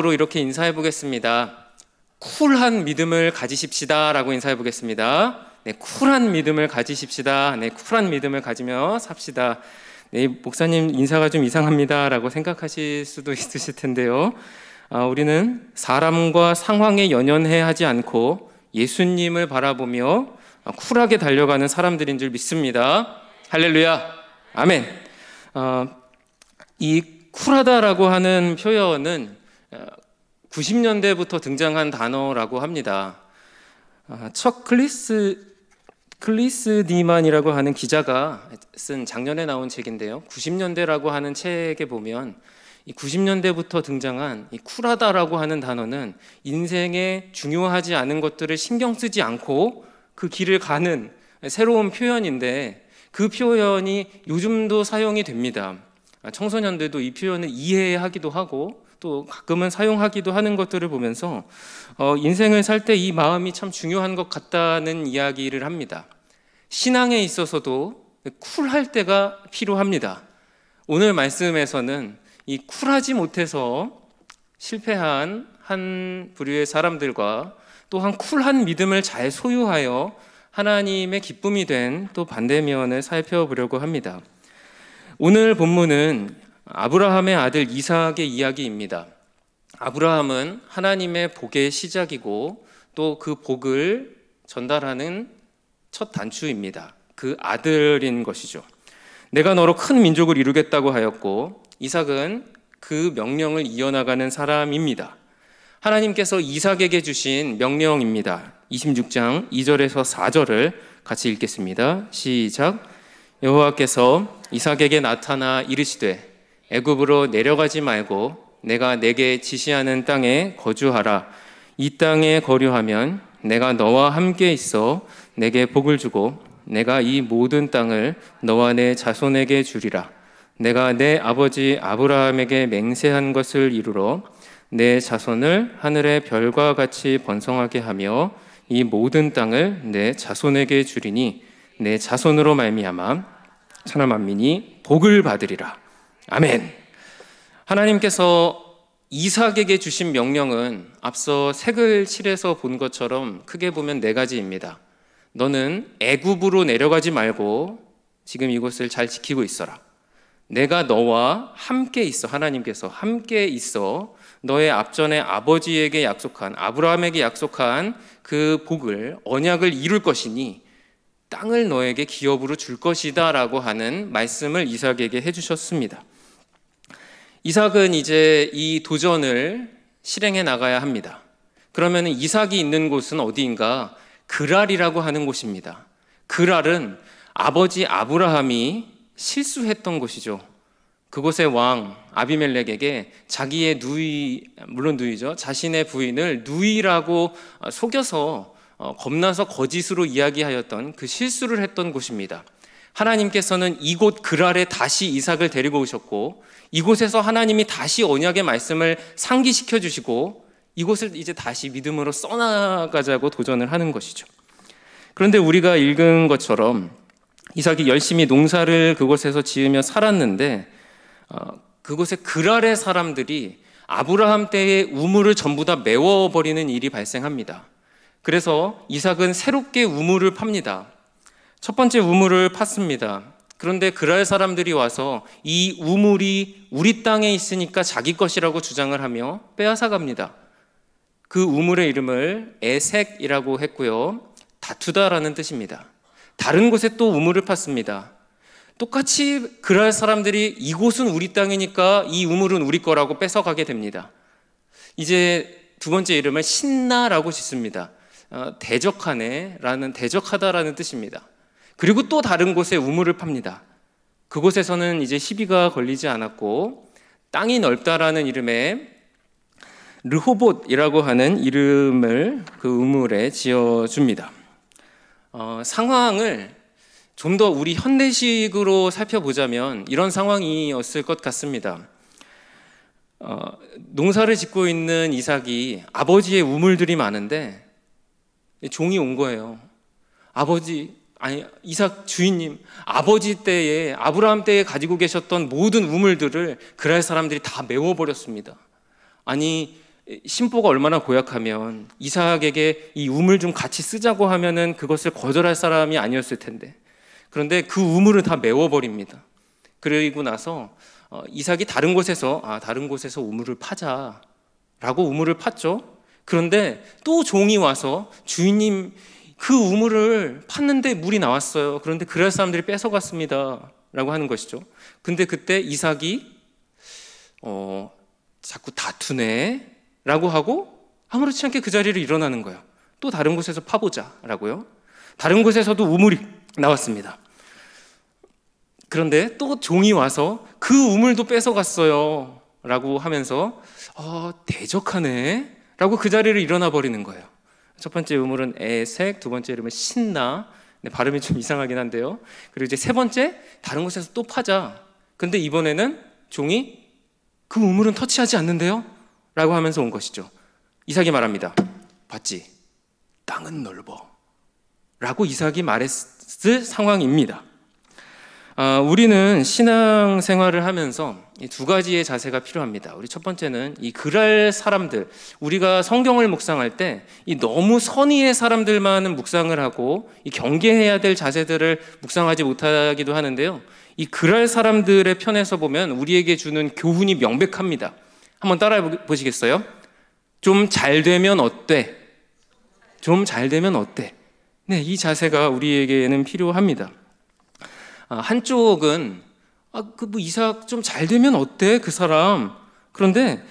영어로 이렇게 인사해 보겠습니다. 쿨한 믿음을 가지십시다 라고 인사해 보겠습니다. 네, 쿨한 믿음을 가지십시다. 네, 쿨한 믿음을 가지며 삽시다. 네, 목사님 인사가 좀 이상합니다 라고 생각하실 수도 있으실 텐데요. 우리는 사람과 상황에 연연해 하지 않고 예수님을 바라보며 쿨하게 달려가는 사람들인 줄 믿습니다. 할렐루야, 아멘. 이 쿨하다라고 하는 표현은 90년대부터 등장한 단어라고 합니다. 척 클리스디만이라고 하는 기자가 쓴 작년에 나온 책인데요. 90년대라고 하는 책에 보면 이 90년대부터 등장한 이 쿨하다라고 하는 단어는 인생에 중요하지 않은 것들을 신경 쓰지 않고 그 길을 가는 새로운 표현인데, 그 표현이 요즘도 사용이 됩니다. 청소년들도 이 표현을 이해하기도 하고 또 가끔은 사용하기도 하는 것들을 보면서 인생을 살 때 이 마음이 참 중요한 것 같다는 이야기를 합니다. 신앙에 있어서도 쿨할 때가 필요합니다. 오늘 말씀에서는 이 쿨하지 못해서 실패한 한 부류의 사람들과 또한 쿨한 믿음을 잘 소유하여 하나님의 기쁨이 된 또 반대면을 살펴보려고 합니다. 오늘 본문은 아브라함의 아들 이삭의 이야기입니다. 아브라함은 하나님의 복의 시작이고 또 그 복을 전달하는 첫 단추입니다. 그 아들인 것이죠. 내가 너로 큰 민족을 이루겠다고 하였고, 이삭은 그 명령을 이어나가는 사람입니다. 하나님께서 이삭에게 주신 명령입니다. 26장 2절에서 4절을 같이 읽겠습니다. 시작. 여호와께서 이삭에게 나타나 이르시되 애굽으로 내려가지 말고 내가 내게 지시하는 땅에 거주하라. 이 땅에 거류하면 내가 너와 함께 있어 내게 복을 주고 내가 이 모든 땅을 너와 내 자손에게 주리라. 내가 내 아버지 아브라함에게 맹세한 것을 이루러 내 자손을 하늘의 별과 같이 번성하게 하며 이 모든 땅을 내 자손에게 주리니 내 자손으로 말미암아 천하 만민이 복을 받으리라. 아멘. 하나님께서 이삭에게 주신 명령은 앞서 색을 칠해서 본 것처럼 크게 보면 4가지입니다. 너는 애굽으로 내려가지 말고 지금 이곳을 잘 지키고 있어라. 내가 너와 함께 있어. 하나님께서 함께 있어 너의 앞전에 아버지에게 약속한, 아브라함에게 약속한 그 복을, 언약을 이룰 것이니 땅을 너에게 기업으로 줄 것이다 라고 하는 말씀을 이삭에게 해주셨습니다. 이삭은 이제 이 도전을 실행해 나가야 합니다. 그러면 이삭이 있는 곳은 어디인가? 그랄이라고 하는 곳입니다. 그랄은 아버지 아브라함이 실수했던 곳이죠. 그곳의 왕 아비멜렉에게 자기의 물론 누이죠, 자신의 부인을 누이라고 속여서 겁나서 거짓으로 이야기하였던 그 실수를 했던 곳입니다. 하나님께서는 이곳 그랄에 다시 이삭을 데리고 오셨고, 이곳에서 하나님이 다시 언약의 말씀을 상기시켜 주시고 이곳을 이제 다시 믿음으로 써나가자고 도전을 하는 것이죠. 그런데 우리가 읽은 것처럼 이삭이 열심히 농사를 그곳에서 지으며 살았는데 그곳의 그랄의 사람들이 아브라함 때의 우물을 전부 다 메워버리는 일이 발생합니다. 그래서 이삭은 새롭게 우물을 팝니다. 첫 번째 우물을 팠습니다. 그런데 그랄 사람들이 와서 이 우물이 우리 땅에 있으니까 자기 것이라고 주장을 하며 빼앗아 갑니다. 그 우물의 이름을 에색이라고 했고요. 다투다라는 뜻입니다. 다른 곳에 또 우물을 팠습니다. 똑같이 그랄 사람들이 이곳은 우리 땅이니까 이 우물은 우리 거라고 뺏어가게 됩니다. 이제 두 번째 이름을 신나라고 짓습니다. 대적하네라는, 대적하다라는 뜻입니다. 그리고 또 다른 곳에 우물을 팝니다. 그곳에서는 이제 시비가 걸리지 않았고 땅이 넓다라는 이름의 르호봇이라고 하는 이름을 그 우물에 지어줍니다. 상황을 좀 더 우리 현대식으로 살펴보자면 이런 상황이었을 것 같습니다. 농사를 짓고 있는 이삭이 아버지의 우물들이 많은데 종이 온 거예요. 이삭 주인님, 아버지 때에, 아브라함 때에 가지고 계셨던 모든 우물들을 그랄 사람들이 다 메워버렸습니다. 아니, 심보가 얼마나 고약하면 이삭에게 이 우물 좀 같이 쓰자고 하면은 그것을 거절할 사람이 아니었을 텐데, 그런데 그 우물을 다 메워버립니다. 그리고 나서 이삭이 다른 곳에서 우물을 파자라고 우물을 팠죠. 그런데 또 종이 와서 주인님, 그 우물을 팠는데 물이 나왔어요. 그런데 그랄 사람들이 뺏어갔습니다 라고 하는 것이죠. 근데 그때 이삭이 자꾸 다투네 라고 하고 아무렇지 않게 그 자리를 일어나는 거예요. 또 다른 곳에서 파보자 라고요. 다른 곳에서도 우물이 나왔습니다. 그런데 또 종이 와서 그 우물도 뺏어갔어요 라고 하면서 대적하네 라고 그 자리를 일어나 버리는 거예요. 첫 번째 우물은 에색, 두 번째 이름은 신나. 네, 발음이 좀 이상하긴 한데요. 그리고 이제 세 번째, 다른 곳에서 또 파자. 근데 이번에는 종이 그 우물은 터치하지 않는데요? 라고 하면서 온 것이죠. 이삭이 말합니다. 봤지? 땅은 넓어 라고 이삭이 말했을 상황입니다. 우리는 신앙생활을 하면서 이 두 가지의 자세가 필요합니다. 우리 첫 번째는 이 그랄 사람들, 우리가 성경을 묵상할 때 이 너무 선의의 사람들만은 묵상을 하고 이 경계해야 될 자세들을 묵상하지 못하기도 하는데요. 이 그랄 사람들의 편에서 보면 우리에게 주는 교훈이 명백합니다. 한번 따라해 보시겠어요? 좀 잘 되면 어때? 좀 잘 되면 어때? 네, 이 자세가 우리에게는 필요합니다. 한쪽은 이삭 좀 잘 되면 어때? 그 사람. 그런데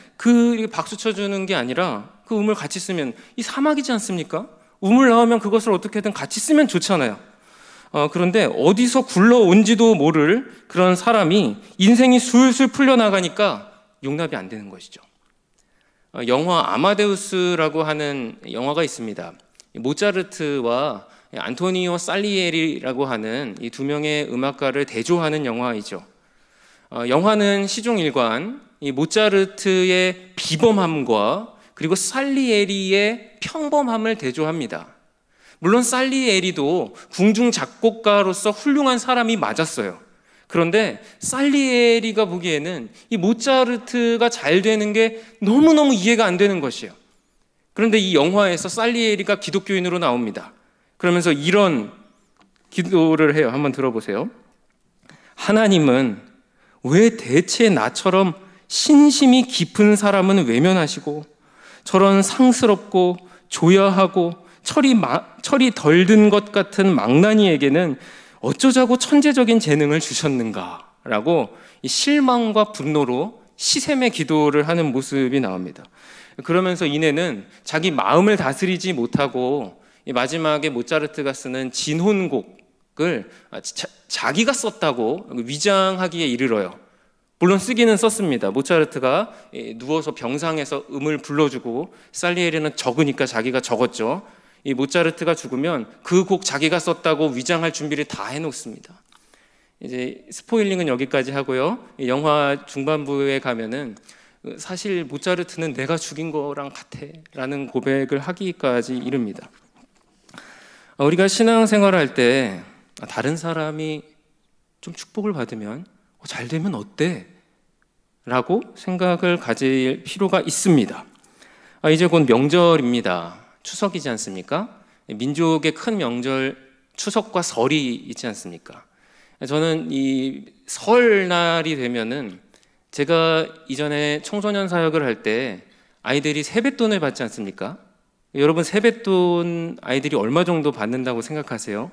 박수 쳐주는 게 아니라 그 우물 같이 쓰면 이 사막이지 않습니까? 우물 나오면 그것을 어떻게든 같이 쓰면 좋잖아요. 그런데 어디서 굴러온지도 모를 그런 사람이 인생이 술술 풀려나가니까 용납이 안 되는 것이죠. 영화 아마데우스라고 하는 영화가 있습니다. 모차르트와 안토니오 살리에리라고 하는 이 두 명의 음악가를 대조하는 영화이죠. 영화는 시종일관 이 모차르트의 비범함과 그리고 살리에리의 평범함을 대조합니다. 물론 살리에리도 궁중 작곡가로서 훌륭한 사람이 맞았어요. 그런데 살리에리가 보기에는 이 모차르트가 잘 되는 게 너무너무 이해가 안 되는 것이에요. 그런데 이 영화에서 살리에리가 기독교인으로 나옵니다. 그러면서 이런 기도를 해요. 한번 들어보세요. 하나님은 왜 대체 나처럼 신심이 깊은 사람은 외면하시고 저런 상스럽고 조야하고 철이 덜 든 것 같은 망나니에게는 어쩌자고 천재적인 재능을 주셨는가 라고 이 실망과 분노로 시샘의 기도를 하는 모습이 나옵니다. 그러면서 이내는 자기 마음을 다스리지 못하고 마지막에 모차르트가 쓰는 진혼곡을 자기가 썼다고 위장하기에 이르러요. 물론 쓰기는 썼습니다. 모차르트가 누워서 병상에서 음을 불러주고 살리에리는 적으니까 자기가 적었죠. 이 모차르트가 죽으면 그 곡 자기가 썼다고 위장할 준비를 다 해놓습니다. 이제 스포일링은 여기까지 하고요. 영화 중반부에 가면은 사실 모차르트는 내가 죽인 거랑 같아 라는 고백을 하기까지 이릅니다. 우리가 신앙생활을 할 때 다른 사람이 좀 축복을 받으면 잘 되면 어때? 라고 생각을 가질 필요가 있습니다. 이제 곧 명절입니다. 추석이지 않습니까? 민족의 큰 명절 추석과 설이 있지 않습니까? 저는 이 설날이 되면은 제가 이전에 청소년 사역을 할 때 아이들이 세뱃돈을 받지 않습니까? 여러분 세뱃돈 아이들이 얼마 정도 받는다고 생각하세요?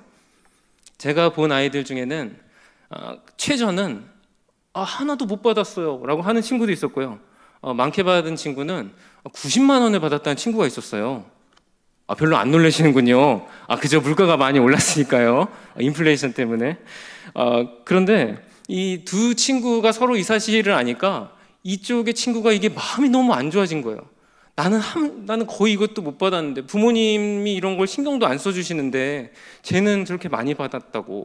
제가 본 아이들 중에는 최저는 하나도 못 받았어요 라고 하는 친구도 있었고요. 많게 받은 친구는 90만 원을 받았다는 친구가 있었어요. 별로 안 놀라시는군요. 그저 물가가 많이 올랐으니까요. 인플레이션 때문에. 그런데 이 두 친구가 서로 이 사실을 아니까 이쪽의 친구가 이게 마음이 너무 안 좋아진 거예요. 나는 거의 이것도 못 받았는데 부모님이 이런 걸 신경도 안 써주시는데 쟤는 저렇게 많이 받았다고.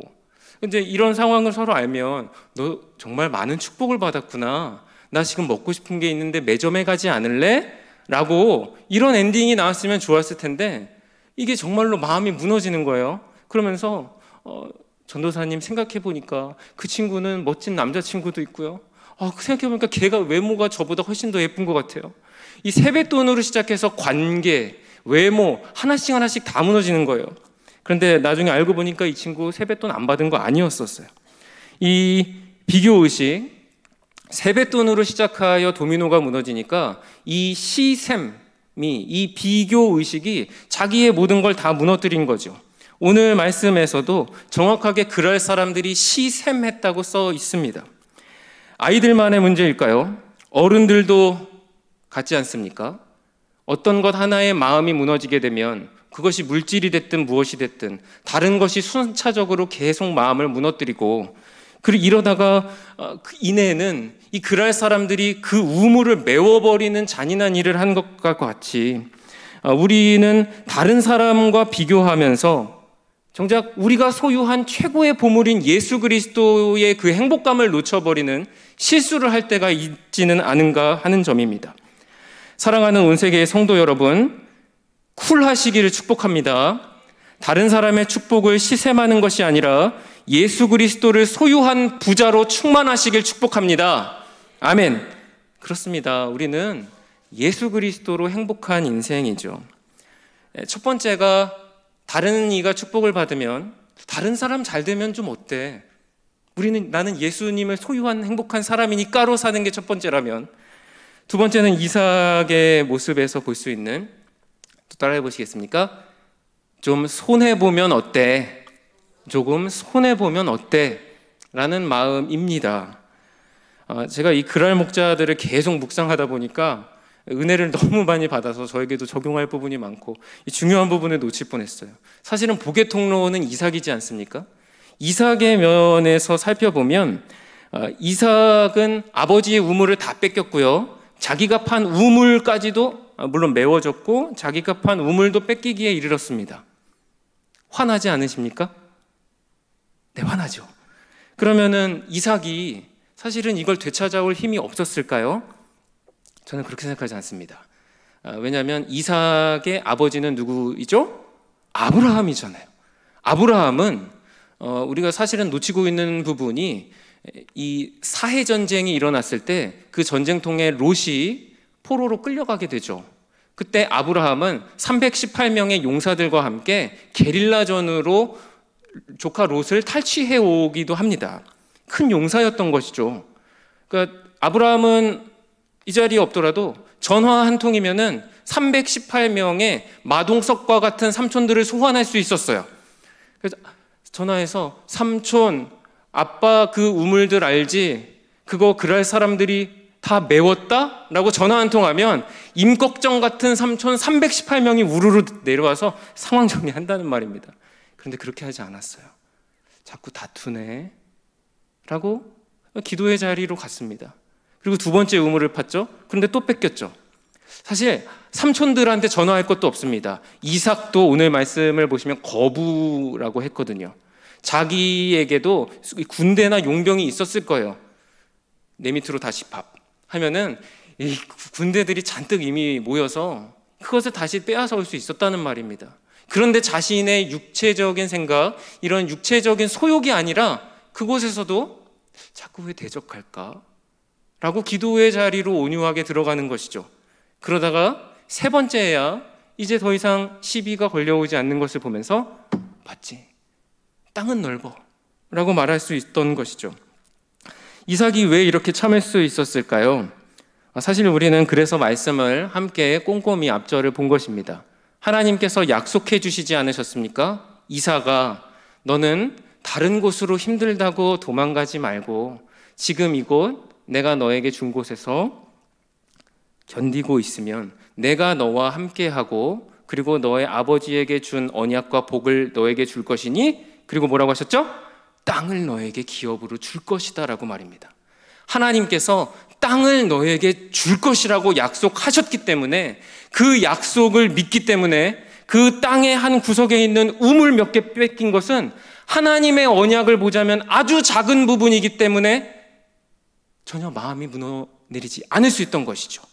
근데 이런 상황을 서로 알면 너 정말 많은 축복을 받았구나. 나 지금 먹고 싶은 게 있는데 매점에 가지 않을래? 라고 이런 엔딩이 나왔으면 좋았을 텐데 이게 정말로 마음이 무너지는 거예요. 그러면서 전도사님 생각해보니까 그 친구는 멋진 남자친구도 있고요. 생각해보니까 걔가 외모가 저보다 훨씬 더 예쁜 것 같아요. 이 세뱃돈으로 시작해서 관계, 외모 하나씩 하나씩 다 무너지는 거예요. 그런데 나중에 알고 보니까 이 친구 세뱃돈 안 받은 거 아니었었어요. 이 비교의식, 세뱃돈으로 시작하여 도미노가 무너지니까 이 시샘이, 이 비교의식이 자기의 모든 걸 다 무너뜨린 거죠. 오늘 말씀에서도 정확하게 그럴 사람들이 시샘했다고 써 있습니다. 아이들만의 문제일까요? 어른들도 같지 않습니까? 어떤 것 하나에 마음이 무너지게 되면 그것이 물질이 됐든 무엇이 됐든 다른 것이 순차적으로 계속 마음을 무너뜨리고, 그리고 이러다가 이내에는 이 그랄 사람들이 그 우물을 메워버리는 잔인한 일을 한 것과 같이 우리는 다른 사람과 비교하면서 정작 우리가 소유한 최고의 보물인 예수 그리스도의 그 행복감을 놓쳐버리는 실수를 할 때가 있지는 않은가 하는 점입니다. 사랑하는 온 세계의 성도 여러분, 쿨하시기를 축복합니다. 다른 사람의 축복을 시샘하는 것이 아니라 예수 그리스도를 소유한 부자로 충만하시길 축복합니다. 아멘. 그렇습니다. 우리는 예수 그리스도로 행복한 인생이죠. 첫 번째가, 다른 이가 축복을 받으면 다른 사람 잘 되면 좀 어때? 나는 예수님을 소유한 행복한 사람이니까로 사는 게 첫 번째라면, 두 번째는 이삭의 모습에서 볼 수 있는, 또 따라해 보시겠습니까? 좀 손해보면 어때? 조금 손해보면 어때? 라는 마음입니다. 제가 이 그랄 목자들을 계속 묵상하다 보니까 은혜를 너무 많이 받아서 저에게도 적용할 부분이 많고 중요한 부분을 놓칠 뻔했어요. 사실은 복의 통로는 이삭이지 않습니까? 이삭의 면에서 살펴보면 이삭은 아버지의 우물을 다 뺏겼고요, 자기가 판 우물까지도 물론 메워졌고 자기가 판 우물도 뺏기기에 이르렀습니다. 화나지 않으십니까? 네, 화나죠. 그러면은 이삭이 사실은 이걸 되찾아올 힘이 없었을까요? 저는 그렇게 생각하지 않습니다. 왜냐하면 이삭의 아버지는 누구이죠? 아브라함이잖아요. 아브라함은 우리가 사실은 놓치고 있는 부분이, 이 사해 전쟁이 일어났을 때 그 전쟁통에 롯이 포로로 끌려가게 되죠. 그때 아브라함은 318명의 용사들과 함께 게릴라전으로 조카 롯을 탈취해 오기도 합니다. 큰 용사였던 것이죠. 그러니까 아브라함은 이 자리에 없더라도 전화 한 통이면은 318명의 마동석과 같은 삼촌들을 소환할 수 있었어요. 그래서 전화해서, 삼촌, 아빠 그 우물들 알지? 그거 그랄 사람들이 다 메웠다? 라고 전화 한 통 하면 임꺽정 같은 삼촌 318명이 우르르 내려와서 상황 정리한다는 말입니다. 그런데 그렇게 하지 않았어요. 자꾸 다투네 라고 기도의 자리로 갔습니다. 그리고 두 번째 우물을 팠죠. 그런데 또 뺏겼죠. 사실 삼촌들한테 전화할 것도 없습니다. 이삭도 오늘 말씀을 보시면 거부라고 했거든요. 자기에게도 군대나 용병이 있었을 거예요. 내 밑으로 다시 밥 하면은 이 군대들이 잔뜩 이미 모여서 그것을 다시 빼앗아올 수 있었다는 말입니다. 그런데 자신의 육체적인 생각, 이런 육체적인 소욕이 아니라 그곳에서도 자꾸 왜 대적할까? 라고 기도의 자리로 온유하게 들어가는 것이죠. 그러다가 세 번째야 이제 더 이상 시비가 걸려오지 않는 것을 보면서, 봤지? 땅은 넓어 라고 말할 수 있던 것이죠. 이삭이 왜 이렇게 참을 수 있었을까요? 사실 우리는 그래서 말씀을 함께 꼼꼼히 앞절을 본 것입니다. 하나님께서 약속해 주시지 않으셨습니까? 이삭아, 너는 다른 곳으로 힘들다고 도망가지 말고 지금 이곳 내가 너에게 준 곳에서 견디고 있으면 내가 너와 함께하고, 그리고 너의 아버지에게 준 언약과 복을 너에게 줄 것이니, 그리고 뭐라고 하셨죠? 땅을 너에게 기업으로 줄 것이다 라고 말입니다. 하나님께서 땅을 너에게 줄 것이라고 약속하셨기 때문에, 그 약속을 믿기 때문에 그 땅의 한 구석에 있는 우물 몇 개 뺏긴 것은 하나님의 언약을 보자면 아주 작은 부분이기 때문에 전혀 마음이 무너내리지 않을 수 있던 것이죠.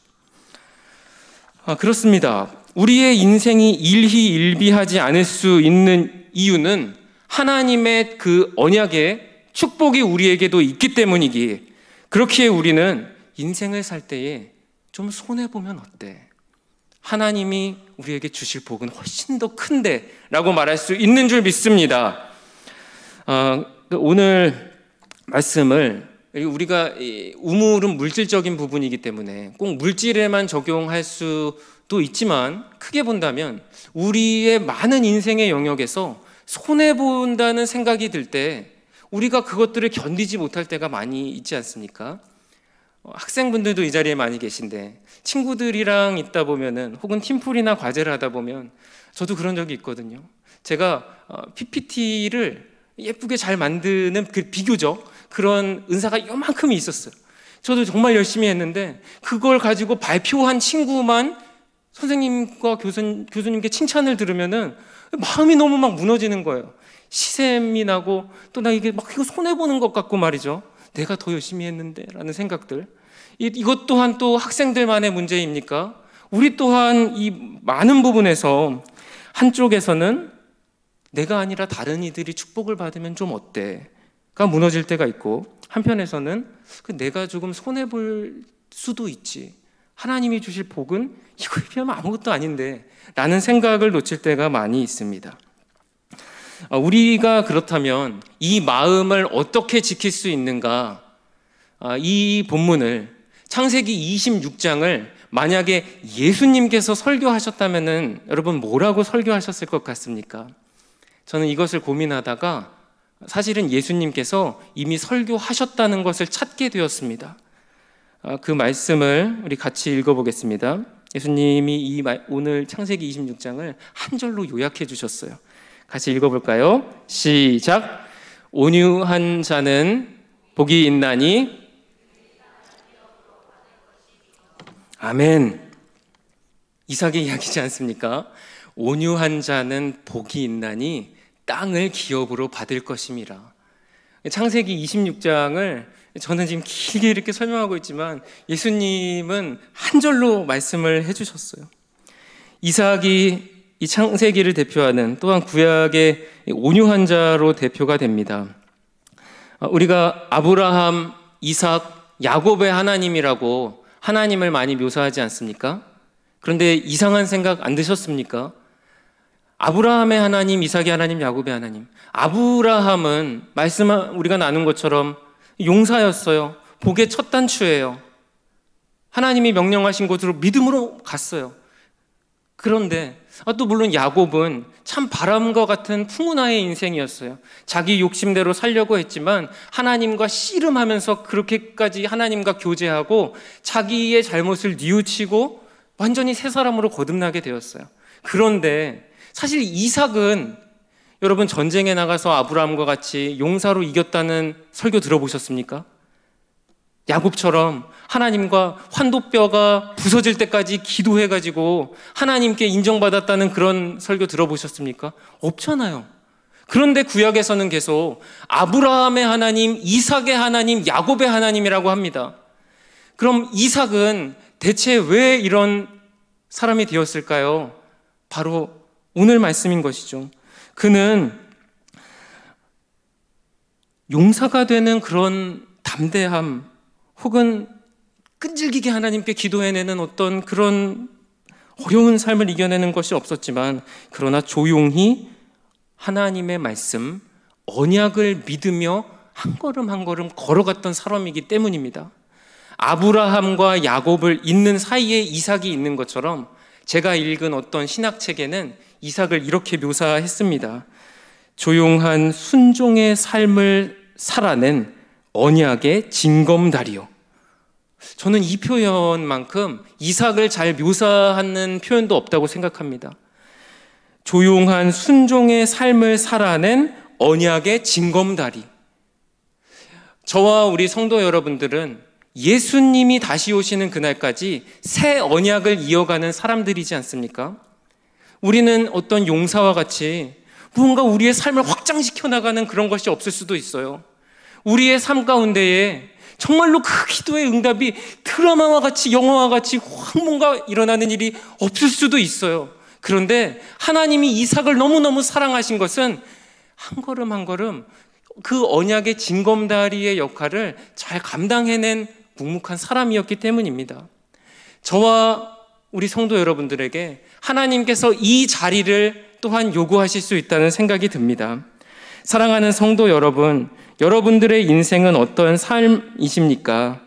그렇습니다. 우리의 인생이 일희일비하지 않을 수 있는 이유는 하나님의 그 언약의 축복이 우리에게도 있기 때문이기에, 그렇기에 우리는 인생을 살 때에 좀 손해보면 어때? 하나님이 우리에게 주실 복은 훨씬 더 큰데 라고 말할 수 있는 줄 믿습니다. 오늘 말씀을 우리가 우물은 물질적인 부분이기 때문에 꼭 물질에만 적용할 수도 있지만 크게 본다면 우리의 많은 인생의 영역에서 손해본다는 생각이 들 때 우리가 그것들을 견디지 못할 때가 많이 있지 않습니까? 학생분들도 이 자리에 많이 계신데 친구들이랑 있다 보면은 혹은 팀플이나 과제를 하다 보면 저도 그런 적이 있거든요. 제가 PPT를 예쁘게 잘 만드는 그 비교적 그런 은사가 요만큼이 있었어요. 저도 정말 열심히 했는데 그걸 가지고 발표한 친구만 선생님과 교수님께 칭찬을 들으면은 마음이 너무 막 무너지는 거예요. 시샘이 나고 또 나 이게 막 이거 손해보는 것 같고 말이죠. 내가 더 열심히 했는데 라는 생각들. 이것 또한 또 학생들만의 문제입니까? 우리 또한 이 많은 부분에서 한쪽에서는 내가 아니라 다른 이들이 축복을 받으면 좀 어때?가 무너질 때가 있고 한편에서는 내가 조금 손해볼 수도 있지. 하나님이 주실 복은 이거에 비하면 아무것도 아닌데 라는 생각을 놓칠 때가 많이 있습니다. 우리가 그렇다면 이 마음을 어떻게 지킬 수 있는가? 이 본문을 창세기 26장을 만약에 예수님께서 설교하셨다면은 여러분 뭐라고 설교하셨을 것 같습니까? 저는 이것을 고민하다가 사실은 예수님께서 이미 설교하셨다는 것을 찾게 되었습니다. 그 말씀을 우리 같이 읽어보겠습니다. 예수님이 오늘 창세기 26장을 한 절로 요약해 주셨어요. 같이 읽어볼까요? 시작. 온유한 자는 복이 있나니. 아멘. 이삭의 이야기지 않습니까? 온유한 자는 복이 있나니 땅을 기업으로 받을 것임이라. 창세기 26장을 저는 지금 길게 이렇게 설명하고 있지만 예수님은 한 절로 말씀을 해주셨어요. 이삭이 이 창세기를 대표하는 또한 구약의 온유한 자로 대표가 됩니다. 우리가 아브라함, 이삭, 야곱의 하나님이라고 하나님을 많이 묘사하지 않습니까? 그런데 이상한 생각 안 드셨습니까? 아브라함의 하나님, 이삭의 하나님, 야곱의 하나님. 아브라함은 우리가 나눈 것처럼 용사였어요. 복의 첫 단추예요. 하나님이 명령하신 곳으로 믿음으로 갔어요. 그런데 또 물론 야곱은 참 바람과 같은 풍운하의 인생이었어요. 자기 욕심대로 살려고 했지만 하나님과 씨름하면서 그렇게까지 하나님과 교제하고 자기의 잘못을 뉘우치고 완전히 새 사람으로 거듭나게 되었어요. 그런데 사실 이삭은 여러분 전쟁에 나가서 아브라함과 같이 용사로 이겼다는 설교 들어보셨습니까? 야곱처럼 하나님과 환도뼈가 부서질 때까지 기도해가지고 하나님께 인정받았다는 그런 설교 들어보셨습니까? 없잖아요. 그런데 구약에서는 계속 아브라함의 하나님, 이삭의 하나님, 야곱의 하나님이라고 합니다. 그럼 이삭은 대체 왜 이런 사람이 되었을까요? 바로 오늘 말씀인 것이죠. 그는 용사가 되는 그런 담대함 혹은 끈질기게 하나님께 기도해내는 어떤 그런 어려운 삶을 이겨내는 것이 없었지만 그러나 조용히 하나님의 말씀, 언약을 믿으며 한 걸음 한 걸음 걸어갔던 사람이기 때문입니다. 아브라함과 야곱을 잇는 사이에 이삭이 있는 것처럼 제가 읽은 어떤 신학책에는 이삭을 이렇게 묘사했습니다. 조용한 순종의 삶을 살아낸 언약의 징검다리요. 저는 이 표현만큼 이삭을 잘 묘사하는 표현도 없다고 생각합니다. 조용한 순종의 삶을 살아낸 언약의 징검다리. 저와 우리 성도 여러분들은 예수님이 다시 오시는 그날까지 새 언약을 이어가는 사람들이지 않습니까? 우리는 어떤 용사와 같이 무언가 우리의 삶을 확장시켜 나가는 그런 것이 없을 수도 있어요. 우리의 삶 가운데에 정말로 그 기도의 응답이 드라마와 같이 영화와 같이 확 뭔가 일어나는 일이 없을 수도 있어요. 그런데 하나님이 이삭을 너무너무 사랑하신 것은 한 걸음 한 걸음 그 언약의 징검다리의 역할을 잘 감당해낸 묵묵한 사람이었기 때문입니다. 저와 우리 성도 여러분들에게 하나님께서 이 자리를 또한 요구하실 수 있다는 생각이 듭니다. 사랑하는 성도 여러분, 여러분들의 인생은 어떤 삶이십니까?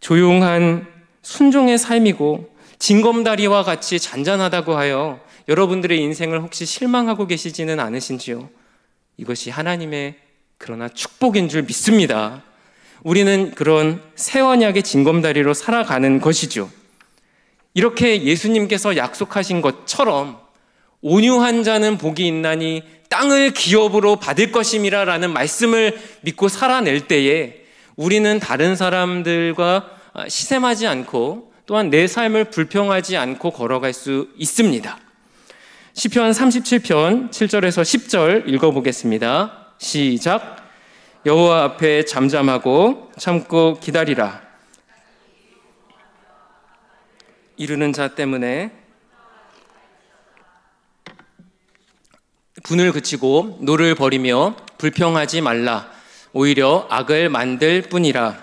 조용한 순종의 삶이고 징검다리와 같이 잔잔하다고 하여 여러분들의 인생을 혹시 실망하고 계시지는 않으신지요? 이것이 하나님의 그러나 축복인 줄 믿습니다. 우리는 그런 새 언약의 징검다리로 살아가는 것이죠. 이렇게 예수님께서 약속하신 것처럼 온유한 자는 복이 있나니 땅을 기업으로 받을 것임이라 라는 말씀을 믿고 살아낼 때에 우리는 다른 사람들과 시샘하지 않고 또한 내 삶을 불평하지 않고 걸어갈 수 있습니다. 시편 37편 7절에서 10절 읽어보겠습니다. 시작. 여호와 앞에 잠잠하고 참고 기다리라. 이르는 자 때문에 분을 그치고 노를 버리며 불평하지 말라. 오히려 악을 만들 뿐이라.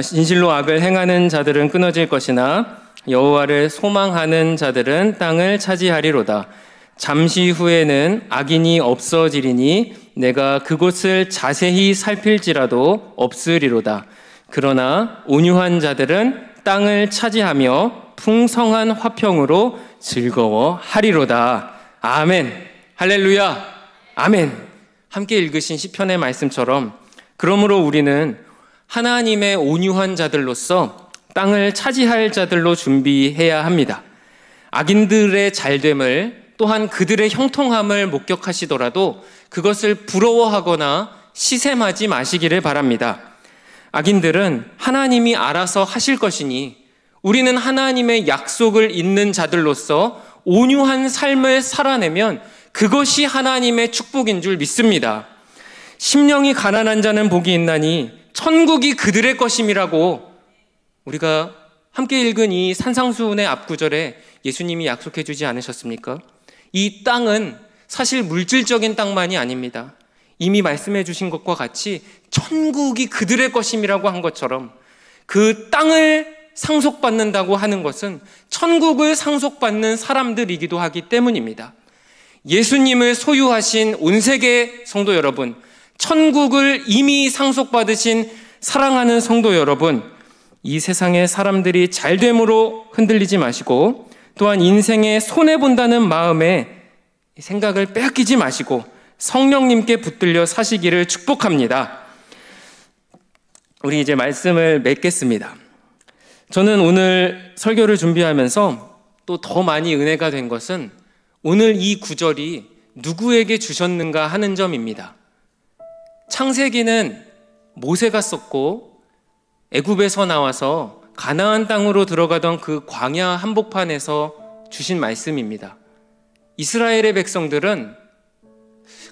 진실로 악을 행하는 자들은 끊어질 것이나 여호와를 소망하는 자들은 땅을 차지하리로다. 잠시 후에는 악인이 없어지리니 내가 그곳을 자세히 살필지라도 없으리로다. 그러나 온유한 자들은 땅을 차지하며 풍성한 화평으로 즐거워하리로다. 아멘. 할렐루야. 아멘. 함께 읽으신 시편의 말씀처럼 그러므로 우리는 하나님의 온유한 자들로서 땅을 차지할 자들로 준비해야 합니다. 악인들의 잘됨을 또한 그들의 형통함을 목격하시더라도 그것을 부러워하거나 시샘하지 마시기를 바랍니다. 악인들은 하나님이 알아서 하실 것이니 우리는 하나님의 약속을 잇는 자들로서 온유한 삶을 살아내면 그것이 하나님의 축복인 줄 믿습니다. 심령이 가난한 자는 복이 있나니 천국이 그들의 것임이라고 우리가 함께 읽은 이 산상수훈의 앞구절에 예수님이 약속해 주지 않으셨습니까? 이 땅은 사실 물질적인 땅만이 아닙니다. 이미 말씀해 주신 것과 같이 천국이 그들의 것임이라고 한 것처럼 그 땅을 상속받는다고 하는 것은 천국을 상속받는 사람들이기도 하기 때문입니다. 예수님을 소유하신 온 세계 성도 여러분, 천국을 이미 상속받으신 사랑하는 성도 여러분, 이 세상의 사람들이 잘됨으로 흔들리지 마시고 또한 인생에 손해본다는 마음에 생각을 빼앗기지 마시고 성령님께 붙들려 사시기를 축복합니다. 우리 이제 말씀을 맺겠습니다. 저는 오늘 설교를 준비하면서 또 더 많이 은혜가 된 것은 오늘 이 구절이 누구에게 주셨는가 하는 점입니다. 창세기는 모세가 썼고 애굽에서 나와서 가나안 땅으로 들어가던 그 광야 한복판에서 주신 말씀입니다. 이스라엘의 백성들은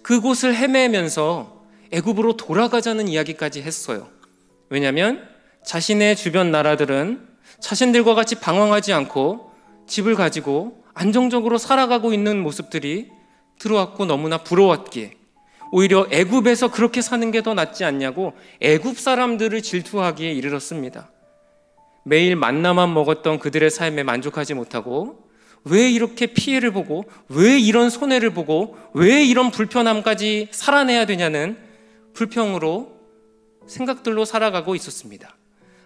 그곳을 헤매면서 애굽으로 돌아가자는 이야기까지 했어요. 왜냐하면 자신의 주변 나라들은 자신들과 같이 방황하지 않고 집을 가지고 안정적으로 살아가고 있는 모습들이 들어왔고 너무나 부러웠기에 오히려 애굽에서 그렇게 사는 게 더 낫지 않냐고 애굽 사람들을 질투하기에 이르렀습니다. 매일 만나만 먹었던 그들의 삶에 만족하지 못하고 왜 이렇게 피해를 보고 왜 이런 손해를 보고 왜 이런 불편함까지 살아내야 되냐는 불평으로 생각들로 살아가고 있었습니다.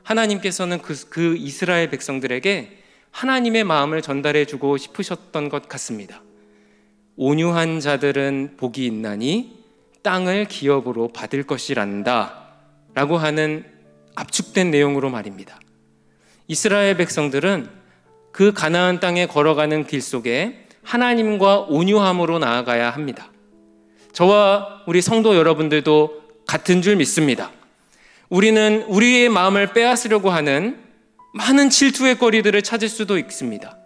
하나님께서는 그 이스라엘 백성들에게 하나님의 마음을 전달해 주고 싶으셨던 것 같습니다. 온유한 자들은 복이 있나니 땅을 기업으로 받을 것이란다 라고 하는 압축된 내용으로 말입니다. 이스라엘 백성들은 그 가나안 땅에 걸어가는 길 속에 하나님과 온유함으로 나아가야 합니다. 저와 우리 성도 여러분들도 같은 줄 믿습니다. 우리는 우리의 마음을 빼앗으려고 하는 많은 질투의 거리들을 찾을 수도 있습니다.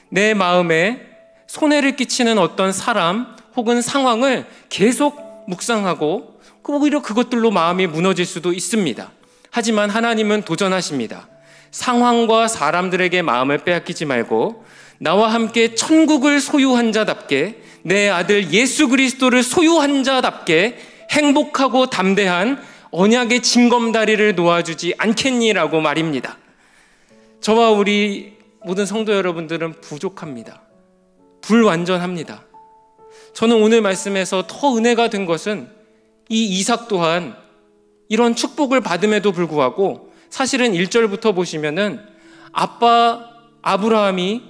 내 마음에 손해를 끼치는 어떤 사람 혹은 상황을 계속 묵상하고 오히려 그것들로 마음이 무너질 수도 있습니다. 하지만 하나님은 도전하십니다. 상황과 사람들에게 마음을 빼앗기지 말고 나와 함께 천국을 소유한 자답게 내 아들 예수 그리스도를 소유한 자답게 행복하고 담대한 언약의 징검다리를 놓아주지 않겠니라고 말입니다. 저와 우리 모든 성도 여러분들은 부족합니다. 불완전합니다. 저는 오늘 말씀에서 더 은혜가 된 것은 이 이삭 또한 이런 축복을 받음에도 불구하고 사실은 1절부터 보시면은 아빠 아브라함이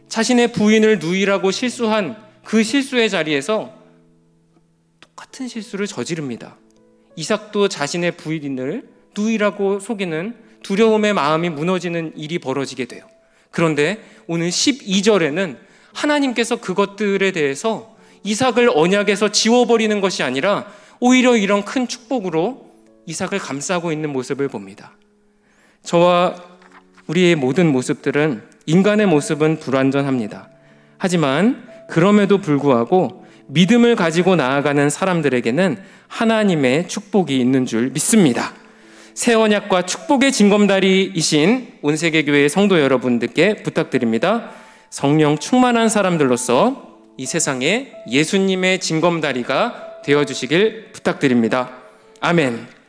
자신의 부인을 누이라고 실수한 그 실수의 자리에서 똑같은 실수를 저지릅니다. 이삭도 자신의 부인을 누이라고 속이는 두려움의 마음이 무너지는 일이 벌어지게 돼요. 그런데 오늘 12절에는 하나님께서 그것들에 대해서 이삭을 언약에서 지워버리는 것이 아니라 오히려 이런 큰 축복으로 이삭을 감싸고 있는 모습을 봅니다. 저와 우리의 모든 모습들은, 인간의 모습은 불완전합니다. 하지만 그럼에도 불구하고 믿음을 가지고 나아가는 사람들에게는 하나님의 축복이 있는 줄 믿습니다. 새 언약과 축복의 징검다리이신 온세계교회 성도 여러분들께 부탁드립니다. 성령 충만한 사람들로서 이 세상에 예수님의 징검다리가 되어주시길 부탁드립니다. 아멘.